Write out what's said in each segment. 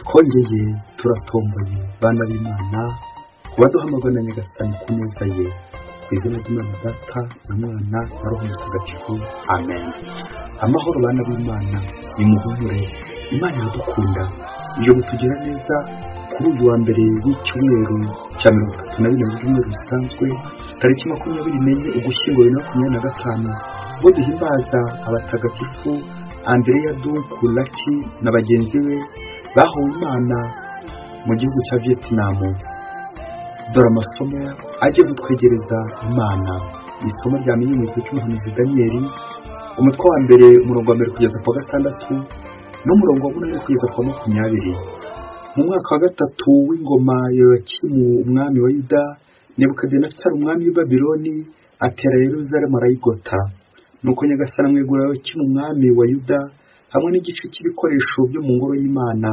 twongeye turatomboye bana b'Imana kubaduhamagara na Nyagasani ku neza ye, ku izina ry'Imana Data na Mwana na Roho Mutagatifu, amen. Amahoro bana b'Imana, nimuhumure, Imana iradukunda ije kutugira neza kuri uyu wa mbere w'icyumweru cya 34 cyumweru bisanzwe, tariki 24 Ugushyingo 2025, ubwo duhimbaza abatagatifu Andrea Dunkulaki na bagenzi be bahawe Imana mu gihugu cya Vietnam. Dore amasomo agiye gutwegereza Imana. Isomo rya mbere mu gitabo cy'umuhanuzi Daniyeli, umutwe wa mbere umurongo wa mbere kugeza ku wa gatandatu n'umurongo wa 8 kugeza ku wa 20. Mu mwaka wa gatatu w'ingoma ya Yoyakimu umwami wa Yuda, Nebukadinezari umwami w'i Babiloni atera Yerusalemu arayigota. Nuko Nyagasani amwegurira Yoyakimu umwami wa Yuda hamwe n'igice cy'ibikoresho byo mu ngoro y'Imana,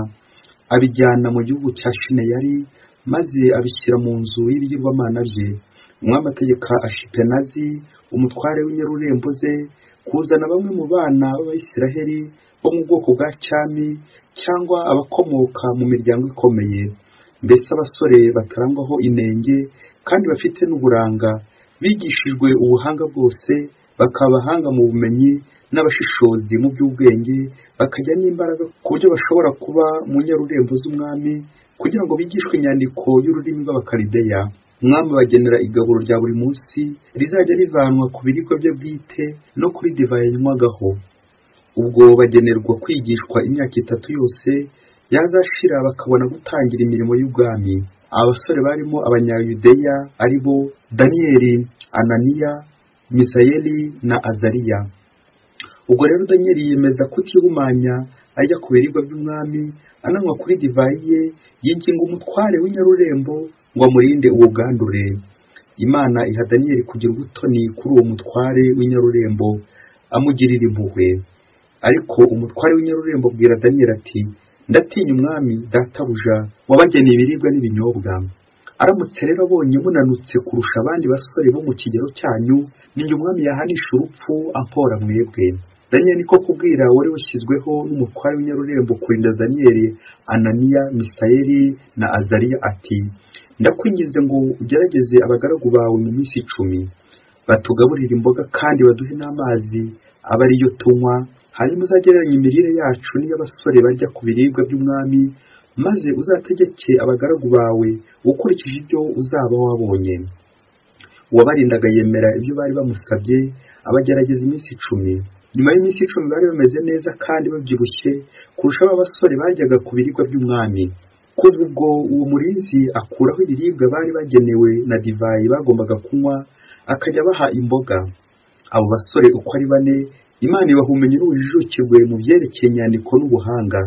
abijyana mu gihugu cya Shineyari, maze abishyira mu nzu y'ibigirwamana bye. Umwami ategeka Ashipenazi umutware w'inyarurembo ze kuzana bamwe mu bana b'Abayisiraheli bo mu bwoko bwa cyami cyangwa abakomoka mu miryango ikomeye, mbese abasore batarangwaho inenge kandi bafite n'uburanga, bigishijwe ubuhanga bwose, bakaba abahanga mu bumenyi n'abashishozi mu by'ubwenge, bakajya n'imbaraga ku buryo bashobora kuba mu nyarurembo z'umwami, kugira ngo bigishwe inyandiko y'ururimi rw'Abakalideya. Umwami bagenera igaburo rya buri munsi rizajya rivanwa ku biribwa bye bwite no kuri divayi yanywagaho. Ubwo bagenerwa kwigishwa imyaka 3 yose, yazashira bakabona gutangira imirimo y'ubwami. Abasore barimo Abanyayudeya ari bo Daniyeli, Ananiya, Misayeli na Azariya. Ubwo rero Daniyeli yemeza kutihumanya, ajya ku biribwa by'umwami, ananywa kuri divayi ye, yinginga umutware w'inyarurembo ngo amurinde ubugandure. Imana iha Daniyeli kugira ubutoni kuri uwo mutware w'inyarurembo, amugirira impuhwe. Ariko umutware w'inyarurembo abwira Daniyeli ati, ndatinya umwami databuja wabageneye ibiribwa n'ibinyobwa. Aramutse rero abonye munanutse kurusha abandi basore bo mu kigero cyanyu, ninjye umwami yahanisha urupfu ampora mwebwe. Daniyeli niko kubwira wari washyizweho n'umutware w'inyarurembo kurinda Daniyeli, Ananiya, Misayeli na Azariya ati, ndakwinginze ngo ugerageze abagaragu bawe mu minsi 10, batugaburire imboga kandi baduhe n'amazi aba ariyo tunywa, hanyuma uzagereranya imirire yacu n'iy'abasore barya ku biribwa by'umwami, maze uzategeke abagaragu bawe ukurikije ibyo uzaba wabonye. Uwabarindaga yemera ibyo bari bamusabye, abagerageza iminsi 10. Nyuma y'iminsi 10 bari bameze neza kandi babyibushye kurusha abasore baryaga ku biribwa by'umwami. Kuva ubwo uwo murinzi akuraho ibiribwa bari bagenewe na divayi bagombaga kunywa, akajya baha imboga. Abo basore uko ari 4, Imana ibaha ubumenyi n'ubujijukirwe mu byerekeye inyandiko n'ubuhanga,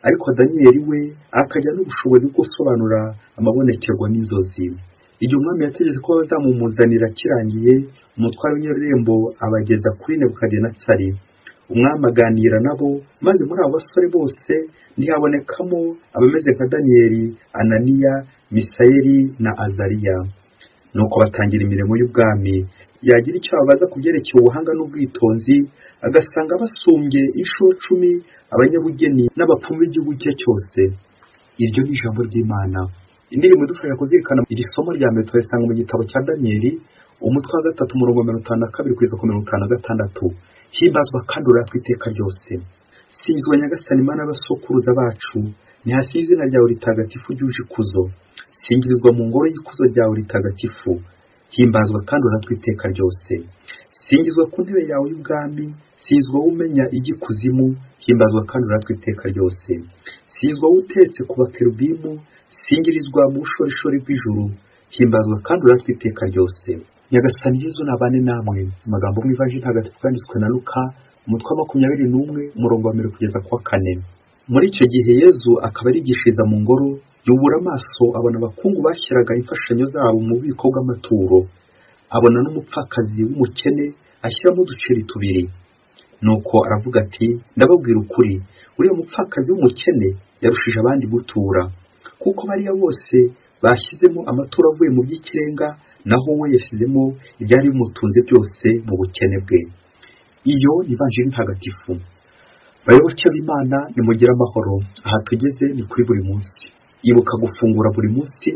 ariko Daniyeli we akajya n'ubushobozi bwo gusobanura amabonekerwa n'inzozi. Igihe umwami yategetse ko bazamumuzanira kirangiye, umutware w'inyarurembo abageza kuri Nebukadinezari. Umwami aganira nabo, maze muri abo basore bose ntihabonekamo abameze nka Daniyeli, Ananiya, Misayeli na Azariya. Nuko batangira imirimo y'ubwami. Yagira icyo ababaza ku byerekeye ubuhanga n'ubwitonzi, agasanga basumbye inshuro 10 abanyabugeni n'abapfumu b'igihugu cye cyose. Iryo ni ijambo ry'Imana. Indirimbo idufasha kuzirikana iri somo rya mbere tuyasanga mu gitabo cya Daniyeli, umutwe wa 3 umurongo wa 52 kugeza ku 56. Himbazwa kandi uratwa iteka ryose. Singizwa Nyagasani Mana y'abasokuruza bacu, nihasize izina ryawe ritagatifu ryuje ikuzo. Singirizwa mu ngoro y'ikuzo ryawe ritagatifu. Himbazwa kandi uratwa iteka ryose. Singizwa ku ntebe yawe y'ubwami, singizwa umenya igikuzimu, himbazwa kandi uratwa iteka ryose. Singizwa utetse ku bakerubimu, singirizwa mu bushorishori bw'ijuru, himbazwa kandi uratwa iteka ryose. Nyagasani Yezu nabane namwe. Amagambo mu Ivanjili ntagatifu yanditswe na Luka, umutwe wa 21 umurongo wa 1 kugeza ku wa 4. Muri icyo gihe Yezu akaba arigishiriza mu ngoro, yubura amaso abona abakungu bashyiraga imfashanyo zabo mu bubiko bw'amaturo. Abona n'umupfakazi w'umukene ashyiramo uduceri 2. Nuko aravuga ati, ndababwira ukuri, uriya mupfakazi w'umukene yarushije abandi gutura, kuko bariya bose bashyizemo amaturo avuye mu by'ikirenga, naho we yashyizemo ibyari bimutunze byose mu bukene bwe. Iyo ni Ivanjili ntagatifu. bayoboke b'Imana nimugire amahoro. Aha tugeze ni kuri buri munsi. Ibuka gufungura buri munsi,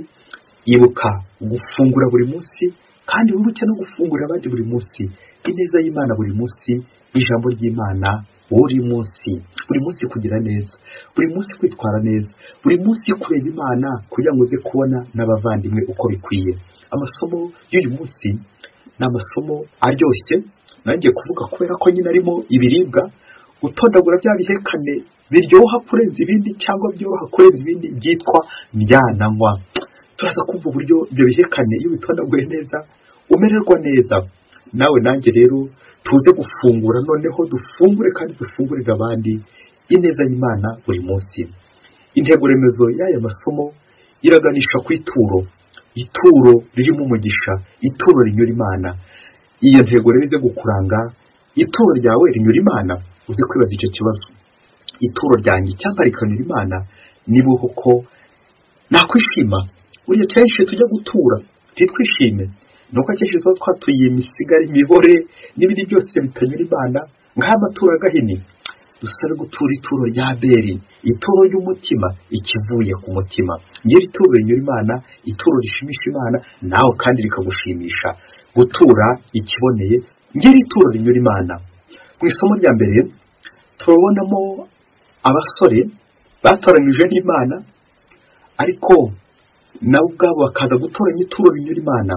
ibuka gufungura buri munsi, kandi wibuke no gufungura abandi buri munsi. Ineza y'Imana buri munsi, ijambo ry'Imana buri munsi kugira neza, buri munsi kwitwara neza, buri munsi kureba Imana kugira ngo uze kubona n'abavandimwe uko bikwiye. Amasomo y'uyu munsi ni amasomo aryoshye, nanjye kuvuga kubera ko nyine arimo ibiribwa, gutondagura bya bihekane biryoha kurenza ibindi cyangwa byoroha kurenza ibindi byitwa mbyananywa. Turaza kumva uburyo ibyo bihekane iyo bitondaguye neza umererwa neza. Nawe nanjye rero tuze gufungura, noneho dufungure kandi dufungurire abandi ineza y'Imana buri munsi. Intego remezo y'aya masomo iraganisha ku ituro ririmo umugisha, ituro rinyura Imana. Iyo ntego rero ize gukuranga, ituro ryawe rinyura Imana. Uze kwibaza icyo kibazo, ituro ryanjye cyangwa rikanyura Imana, niba uko nakwishima. Uriya kenshi tujya gutura ntitwishime, nuko akenshi tuba twatuye imisigari, imibore n'ibindi byose bitanyura Imana, nk'aya maturo y'agahini. Dusabe gutura ituro rya Abeli, ituro ry'umutima, ikivuye ku mutima. Ngiri ituro rinyura Imana, ituro rishimisha Imana, nawe kandi rikagushimisha. Gutura ikiboneye, ngiri ituro rinyura Imana. Mu isomo rya mbere turabonamo abasore batoranyije n'Imana, ariko nabo ubwabo bakaza gutoranya ituro rinyura Imana.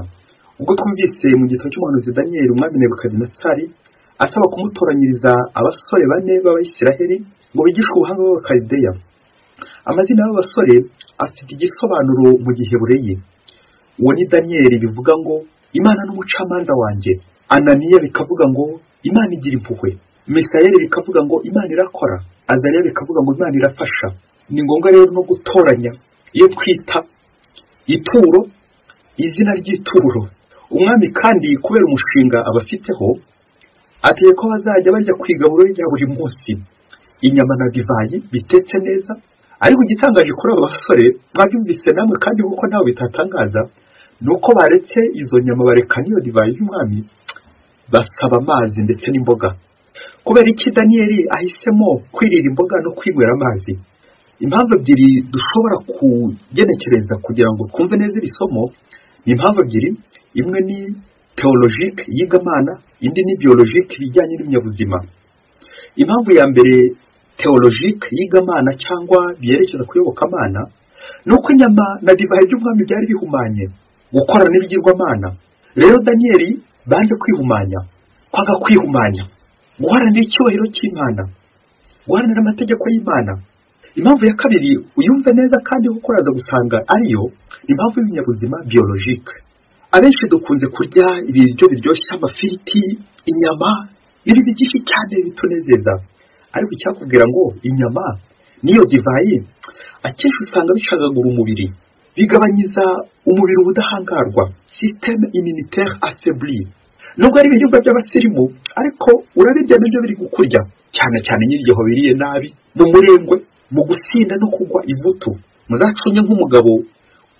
Ubwo twumvise mu gitabo cy'umuhanuzi Daniyeli, umwami Nebukadinezari asaba kumutoranyiriza abasore 4 b'Abayisiraheli ngo bigishwe ubuhanga bw'Abakalideya. Amazina y'abo basore afite igisobanuro mu Giheburayi. Uwo ni Daniyeli, bivuga ngo Imana n'umucamanza wanjye. Ananiya bikavuga ngo Imana igira impuhwe. Misayeli bikavuga ngo Imana irakora. Azariya bikavuga ngo Imana irafasha. Ni ngombwa rero no gutoranya iyo twita ituro izina ry'ituro. Umwami kandi kubera umushinga abafiteho, ategeka ko bazajya bajya kwigaburo rya buri munsi inyama na divayi bitetse neza. Ariko igitangaje kuri aba basore, mwabyumvise namwe kandi kuko ntawe bitatangaza, nuko baretse izo nyama bareka n'iyo divayi y'umwami, basaba amazi ndetse n'imboga. Kubera iki Daniyeli ahisemo kwirira imboga no kwinywera amazi? Impamvu ebyiri dushobora kugenekereza kugira ngo twumve neza ibisomo. Ni impamvu ebyiri, imwe ni theologique yigamana, indi ni biologique bijyanye n'ibinyabuzima. Impamvu ya mbere theologique yigamana cyangwa byerekeza kuyobokamana, nuko inyama na divayi by'umwami byari bihumanye gukora n'ibigirwamana. Rero Daniyeli banje kwihumanya, kwanga kwihumanya, guharanira icyubahiro cy'Imana, guharanira amategeko y'Imana. Impamvu ya kabiri uyumve neza kandi kuko uraza gusanga ariyo impamvu y'ibinyabuzima biologique. Abenshi dukunze kurya ibiryo biryoshye, amafiriti, inyama n'ibindi byinshi cyane bitunezeza, ariko icyakubwira ngo inyama n'iyo divayi akenshi usanga bicagagura umubiri, bigabanyiza umubiri ubudahangarwa, système immunitaire affaibli. Nubwo ari ibiribwa by'abasirimu, ariko urabirya nabyo biri gukurya, cyane cyane nyiryo biriye nabi, mu murengwe, mu gusinda no kugwa ivutu. Muzacunye nk'umugabo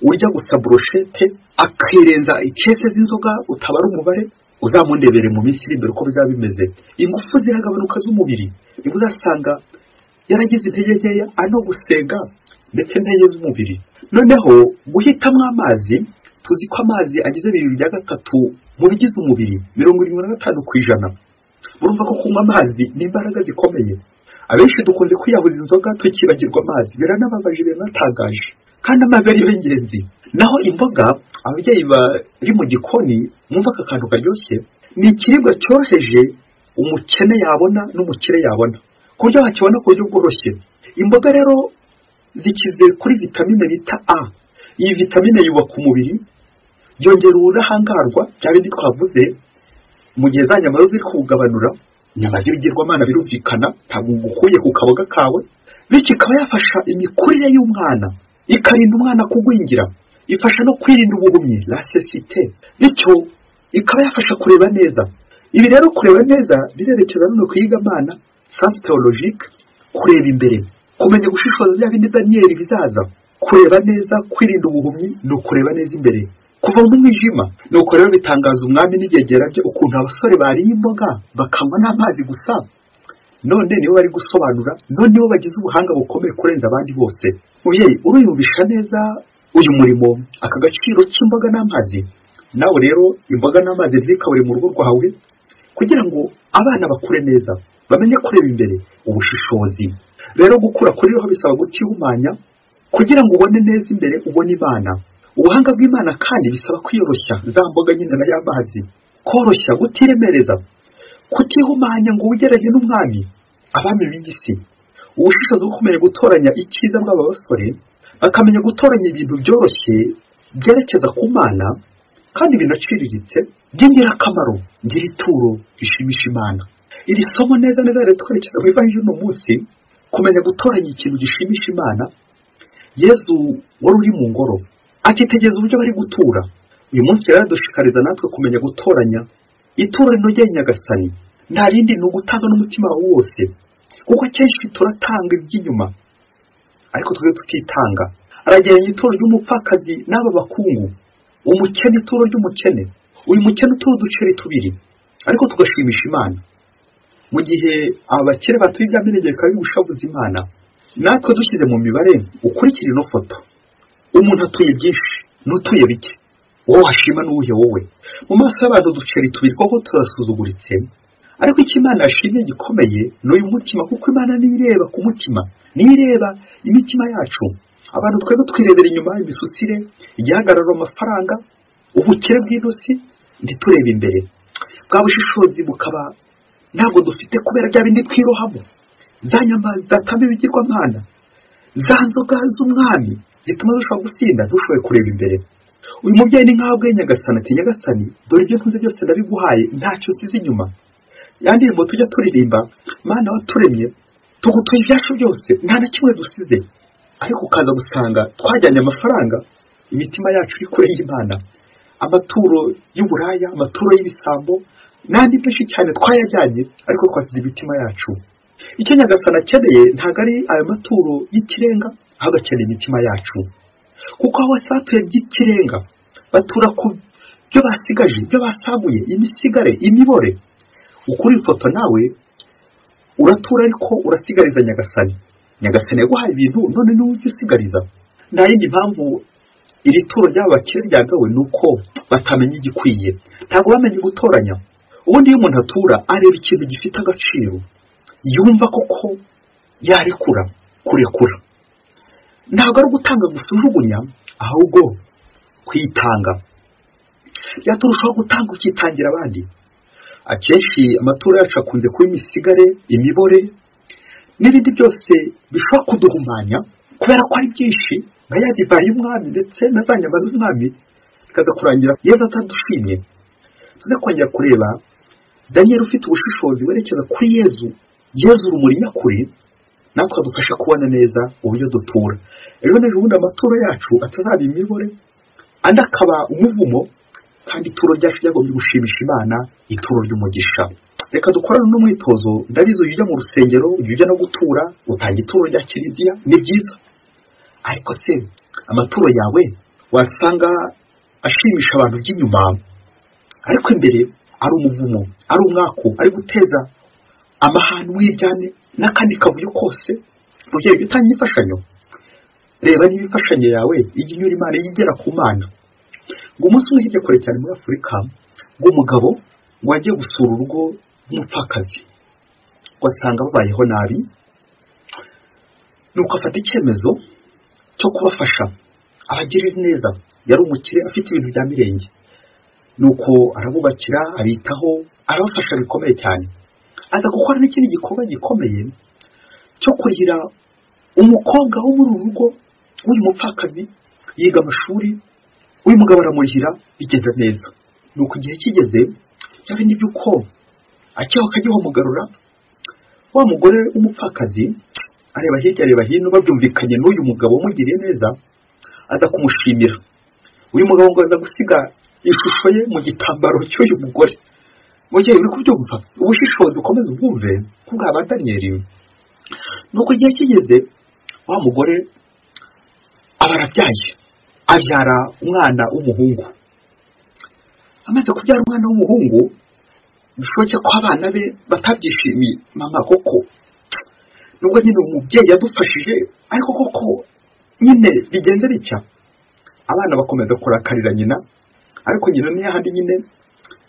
urya gusa brochette akirenza ikese z'inzoga utabara umubare, uzamundebere mu minsi iri imbere uko bizaba bimeze. Ingufu ziragabanuka z'umubiri, niba uzasanga yaragize intege nkeya ano gusenga ndetse n'intege z'umubiri. Noneho guhitamo amazi, tuzi ko amazi agize 2/3 mu bigize umubiri, 75%. Urumva ko kunywa amazi ni imbaraga zikomeye. Abenshi dukunze kwiyahuza inzoga tukibagirwa amazi, biranababaje, biranatangaje, kandi amazi ari ingenzi. Naho imboga, ababyeyi bari mu gikoni mwumva aka kantu karyoshye, ni ikiribwa cyoroheje umukene yabona n'umukire yabona, ku buryo wakibona ku buryo bworoshye. Imboga rero zikize kuri vitamine bita A. Iyi vitamine yubaka umubiri, yongera ubudahangarwa, bya bindi twavuze mu gihe za nyama ziri kugabanura. Inyama z'ibigirwamana birumvikana ntabwo ngukuye ku kaboga kawe, bityo ikaba yafasha imikurire y'umwana, ikarinda umwana kugwingira, ifasha no kwirinda ubuhumyi, la cécité, bityo ikaba yafasha kureba neza. Ibi rero kureba neza birerekeza no kwigamana, science théologique, kureba imbere, kumenya gushishoza bya bindi Daniyeli bizaza, kureba neza, kwirinda ubuhumyi no kureba neza imbere, kuva mu mwijima. Nuko rero bitangaza umwami n'ibyegera bye ukuntu abasore bariye imboga bakanywa n'amazi gusa none nibo bari gusobanura, none nibo bagize ubuhanga bukomeye kurenza abandi bose. Mubyeyi, uriyumvisha neza uyu murimo, aka gaciro k'imboga n'amazi? Nawe rero imboga n'amazi ntibikabure mu rugo rwawe, kugira ngo abana bakure neza, bamenye kureba imbere, ubushishozi. Rero gukura kuri roho bisaba gutihumanya, kugira ngo ubone neza imbere, ubone Imana. Ubuhanga bw'Imana kandi bisaba kwiyoroshya, za mboga nyine na y'amazi, koroshya, gutiremereza, kutihumanya ngo ugeranye n'umwami, abami b'iyi si. Ubushishozi bwo kumenya gutoranya icyiza bw'aba basore, bakamenya gutoranya ibintu byoroshye byerekeza ku Mana kandi binaciriritse by'ingirakamaro, ngira ituro rishimisha Imana. Iri somo neza rero twerekeza mu ivanjiri uno munsi, kumenya gutoranya ikintu gishimisha Imana. Yezu wari uri mu ngoro akitegereza uburyo bari gutura. Uyu munsi rero dushikariza natwe kumenya gutoranya ituro rinogeye Nyagasani. Nta rindi ni ugutanga n'umutima wawe wose, kuko akenshi turatanga iby'inyuma ariko twebwe tutitanga. Arageranya ituro ry'umupfakazi n'aba bakungu, umukene ituro ry'umukene, uyu mukene uturo uduceri tubiri, ariko tugashimisha Imana. Mu gihe abakire batuye ibya mirenge bikaba bigushavuza Imana, natwe dushyize mu mibare ukurikira ino foto, umuntu atuye byinshi n'utuye bike, wowe washima n'uwuhe wowe? Mu maso y'abantu uduceri tubiri koko turasuzuguritse, ariko icyo Imana yashimye gikomeye ni uyu mutima, kuko Imana niyo ireba ku mutima, niyo ireba imitima yacu. Abantu twebwe twirebera inyuma imisusire, igihagararo, amafaranga, ubukire bw'inosi, ntiturebe imbere. Bwa bushishozi bukaba ntabwo dufite, kubera bya bindi twirohamo, za nyama zatamba ibigirwamana, za nzoga z'umwami zituma dushobora gusinda, dushoboye kureba imbere. Uyu mubyeyi ni nk'aho abwiye Nyagasani ati, Nyagasani, dore ibyo ntuze byose ndabiguhaye, ntacyo nsize inyuma. Ya ndirimbo tujya turirimba, Mana waturemye, tugutuye ibyacu byose, nta na kimwe dusize. Ariko ukaza gusanga twajyanye amafaranga, imitima yacu iri kure y'Imana. Amaturo y'uburaya, amaturo y'ibisambo, n'andi menshi cyane twayajyanye, ariko twasize imitima yacu. Icyo Nyagasani akeneye ntabwo ari ayo maturo y'ikirenga, ahubwo akeneye imitima yacu. Kuko aho batuye by'ikirenga, batura ku byo basigaje, byo basaguye, imisigare, imibore. Ukuri ifoto nawe uratura, ariko urasigariza Nyagasani. Nyagasani yaguhaye ibintu, none niwe ujya usigariza. Nta yindi mpamvu iri turo ry'aba bakire ryagawe, ni uko batamenya igikwiye, ntabwo bamenye gutoranya. Ubundi iyo umuntu atura areba ikintu gifite agaciro, yumva koko yarekura, kurekura. Ntabwo ari ugutanga gusa ujugunya, ahubwo kwitanga. Byaturushaho gutanga ukitangira abandi. Akenshi amaturo yacu akunze kuba imisigare, imibore n'ibindi byose bishobora kuduhumanya, kubera ko ari byinshi, nka ya divayi y'umwami ndetse na za nyama z'umwami, bikaza kurangira Yezu atadushimye. Tuze kongera kureba Daniyeli ufite ubushishozi werekeza kuri Yezu, Yezu urumuri nyakuri, natwe adufasha kubona neza uburyo dutura. Rero n'ejo bundi amaturo yacu atazaba imibore, andi akaba umuvumo, kandi ituro ryacu ryagombye gushimisha Imana, ituro ry'umugisha. Reka dukorane n'umwitozo. Ndabizi ujya mu rusengero, ujya no gutura, utanga ituro rya kiliziya, ni byiza. Ariko se amaturo yawe wasanga ashimisha abantu by'inyuma, ariko imbere ari umuvumo, ari umwaku, ari guteza amahane, umwiryane n'akandi kavuyo kose. Mubyeyi, bitanga imfashanyo. Reba niba imfashanyo yawe ijya inyura Imana, igera ku Mana. Ngo umunsi umwe hirya kure cyane muri Afurika, ngo umugabo wagiye gusura urugo rw'umupfakazi, wasanga babayeho nabi, nuko afata icyemezo cyo kubafasha, abagirira neza. Yari umukire afite ibintu bya mirenge, nuko arabubakira, abitaho, arabafasha bikomeye cyane. Aza gukora n'ikindi gikorwa gikomeye cyo kurihira umukobwa wo muri uru rugo w'uyu mupfakazi yiga amashuri. Uyu mugabo aramurihira, bigenda neza. Nuko igihe kigeze, yabindi by'uko acyaho akagihomugarura, wa mugore w'umupfakazi areba hirya areba hino, babyumvikanye n'uyu mugabo umugiriye neza, aza kumushimira. Uyu mugabo ngo aza gusiga ishusho ye mu gitambaro cy'uyu mugore. Mujye uri kubyumva, ubushishozi ukomeza ubwumve kubwa ba Daniyeli. Nuko igihe kigeze, wa mugore aba arabyaye, abyara umwana w'umuhungu. Amaze kubyara umwana w'umuhungu, bishoboke ko abana be batabyishimiye mama koko nubwo nyine umubyeyi yadufashije ariko koko nyine bigenze bitya abana bakomeza kurakarira nyina ariko nyina niyo handi nyine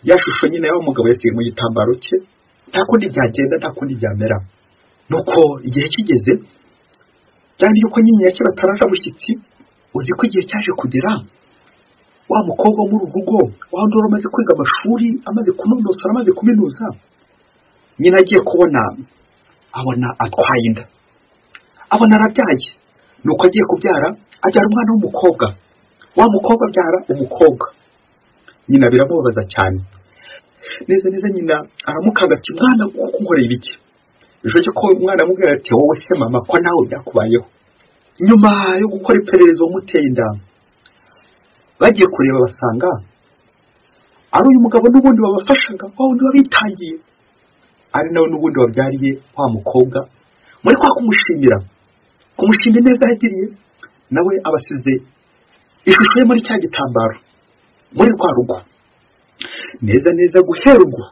yashusho nyine y'aho umugabo yasiye mu gitambaro cye nta kundi byagenda nta kundi byamera nuko igihe kigeze kandi yuko nyine yake bataraje bushyitsi uzi ko igihe cyaje kugera wa mukobwa wo muri urugo wandi amaze kwiga amashuri amaze kunonosora amaze kuminuza nyina agiye kubona abona atwaye inda abona arabyaye nuko agiye kubyara abyara umwana w'umukobwa wa mukobwa abyara umukobwa nyina biramubabaza cyane neza nyina aramukaga ati mwana ukunkoreye ibiki bishoboke ko umwana amubwira ati wowe se mama ko nawe byakubayeho nyuma yo gukora iperereza umuteye inda bagiye kureba basanga ari uyu mugabo n'ubundi wabafashaga wundi wabitangiye ari nawe n'ubundi wabyariye wa mukobwa muri kwa kumushimira neza yagiriye nawe abasize ishusho ye muri cya gitambaro muri rwa rugo neza guhera ubwo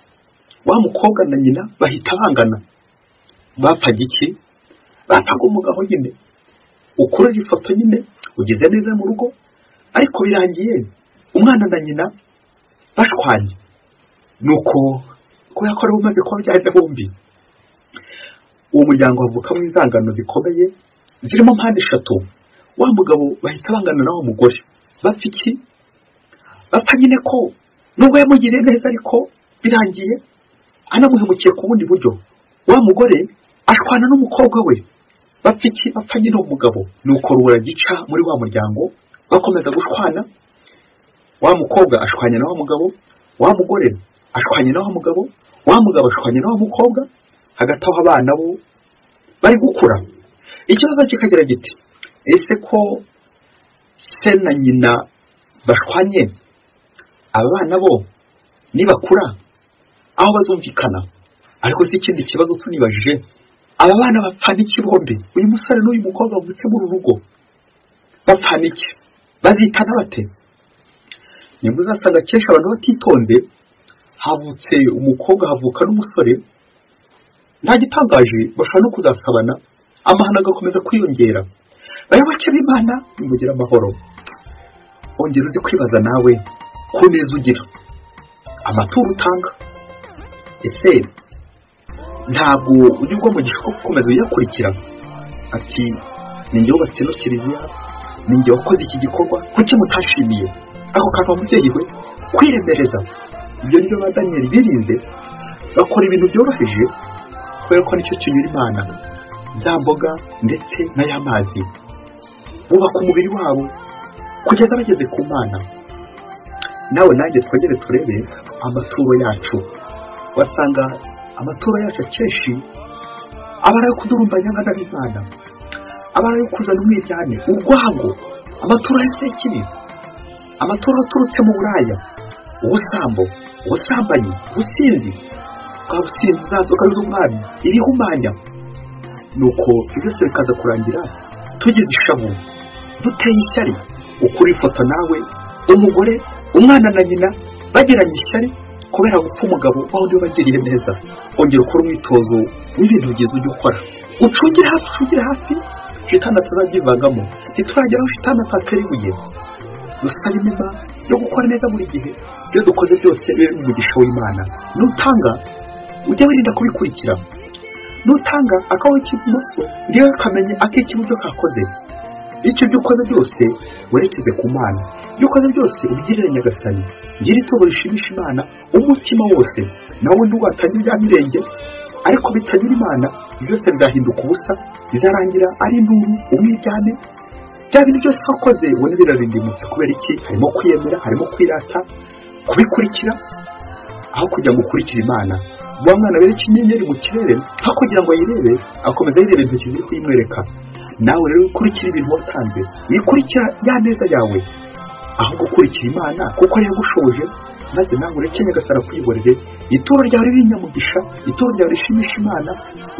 wa mukobwa na nyina bahita bangana bapfaga iki bapfaga umugabo nyine ukurura ifoto nyine ugeze neza mu rugo ariko birangiye umwana na nyina bashwanye nuko kubera ko ari umaze kubabyarira bombi uwo muryango havukamo inzangano zikomeye zirimo mpande eshatu wa mugabo bahita bangana nawo mugore bapfa iki bapfa nyine ko nubwo yamugiriye neza ariko birangiye anamuhemukiye ku bundi buryo wa mugore ashwana n'umukobwa we bapfa iki bapfa nyine umugabo nuko rubura gica muri wa muryango bakomeza gushwana wa mukobwa ashwanye na wa mugabo wa mugore ashwanye na wa mugabo ashwanye na wa mukobwa hagati aho abana bo bari gukura ikibazo kikagira giti ese ko se na nyina bashwanye abana bo nibakura aho bazumvikana ariko si ikindi kibazo tunibajije aba bana bapfana iki bombi uyu musore n'uyu mukobwa bavutse muri urugo bapfana iki bazitana bate nimba uzasanga kenshi abantu batitonde havutse umukobwa havuka n'umusore nta gitangaje bashobora no kuzasabana amahano agakomeza kwiyongera bayoboke b'Imana bimugira amahoro ongera uzi kwibaza nawe ku neza ugira amaturo utanga ese ntabwo ujya ugwa mu gishuko gukomeza uyakurikira ati ninjye wubatse no kiliziya ninjye wakoze iki gikorwa kuki mutashimiye ako kantu mubyeyi we kwiremereza ibyo nibyo ba Daniel birinze bakora ibintu byoroheje kubera ko nicyo kinyura Imana za mboga ndetse n'ay'amazi bubaka umubiri wabo kugeza bageze ku Mana nawe nanjye twongere turebe amaturo yacu wasanga amaturo yacu akeshi abara yo kudurumbanya nkana n'Imana abara yo kuzana umwiryane urwango amaturo y'iki amaturo aturutse mu buraya ubusambo ubusambanyi ubusinzi bwa businzi zazoga z'umwami ibihumanya nuko byose bikaza kurangira tugeze ishavu duteye ishyari ukuri ifoto nawe umugore umwana na nyina bagiranye ishyari kubera gupfa umugabo wawundi bagiriye neza ongera ukora umwitozo w'ibintu byiza ujya ukora ucungire hafi shitani atazabyivangamo ntiturageraho shitani atatera ibuye dusaba inema yo gukora neza buri gihe ibyo dukoze byose bibe umugisha w'Imana nutanga ujye wirinda kubikurikira nutanga akaho k'ibumoso ndiwe kamenye ak'ikiburyo kakoze icyo byo ukoze byose werekeze ku Mana ibyo ukoze byose ubigirire Nyagasani ngira ituro rishimisha Imana umutima wose nawe undi watanye ibya mirenge ariko bitagira Imana byose bizahinduka ubusa bizarangira ari induru umwiryane bya bintu byose wakoze ubone birarindimutse kubera iki harimo kwiyemera harimo kwirata kubikurikira aho kujya gukurikira Imana wa mwana bereka inyenyeri mu kirere aho kugira ngo ayirebe akomeza yirebe intoki ziri kuyimwereka nawe rero ukurikira ibintu watanze wikurikira ya neza yawe aho gukurikira Imana kuko yagushoboje maze nawe ureke Nyagasani kwiborere ituro ryawe ribinyamugisha ituro ryawe rishimisha Imana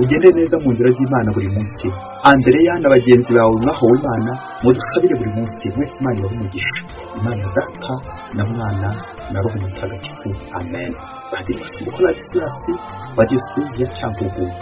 ugende neza mu nzira z'Imana buri munsi Andreya na bagenzi bawe mwahowe Imana mudusabire buri munsi mwese Imana yabamugisha Imana Data na Mwana na Roho Mtakatifu. Amen. Padiri Nicolas wa Diyosezi ya Cyangugu